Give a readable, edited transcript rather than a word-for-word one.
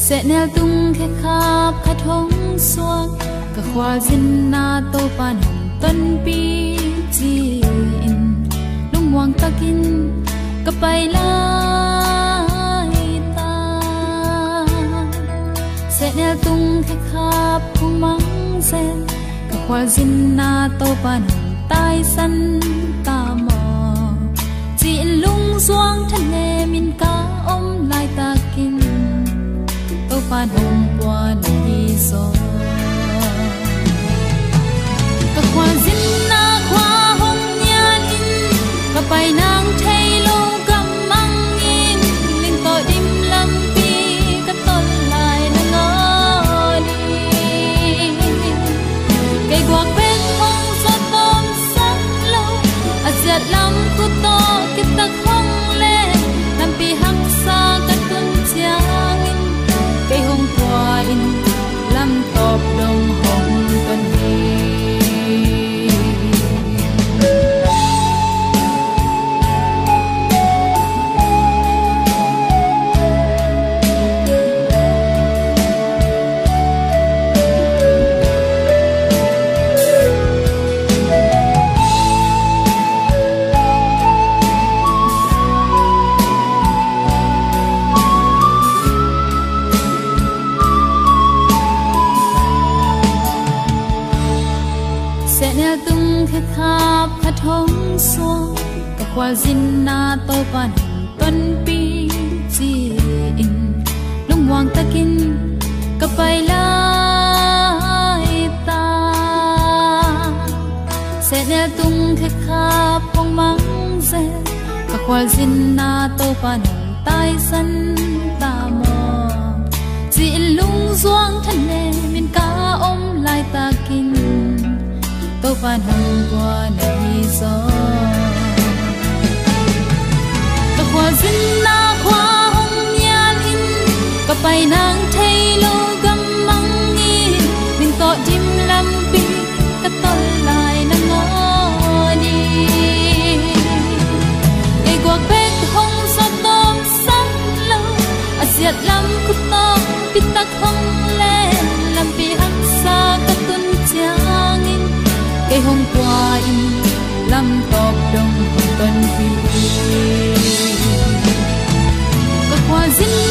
sẽ nel tung khe khắp khát hồng xuân cả khoa dinh na tô pan hồng tân pi chi in lung hoàng takin cả bay lai ta sẽ nel tung khe khắp hồng măng sen cả khoa dinh na tô pan hồng tai san ta mò chỉ lung xuân thân em min cá ôm lại takin tô pan hồng qua đi gió cả khoa dinh na khoa hồng nhan in cả bài nang thay lâu cầm mang in linh tội đêm lâm pi cả tôn lại nó ngó đi cây quạt bên hông gió tôm sắc lâu à giật lắm khu to cái ta không lên làm pi hăng xa cả tuần giang in cây hồng qua in làm tọp đồng hồng tuần đi khắp khát hồng xuân cả khoa dinh na tô pan hồng tuần pi chi in lung hoàng takin cả bay lai ta sẽ nel tung khắp hồng măng sen cả khoa dinh na tô pan hồng tai san ta mò chỉ lung doang thân em min cá ôm lại takin tô pan hồng qua đi gió cả khoa dinh na khoa hồng nhan in cả bài nang thay lâu găm măng in mình tội đêm lâm pi cả tôn lại nắng ngó đi cây quạt bên hông gió tôm sắc lâu à giật lắm khu to pi ta không lên làm pi hăng xa cả tuần giang in cây hôm qua in lâm tọp đồng tuần phi các hoa dinh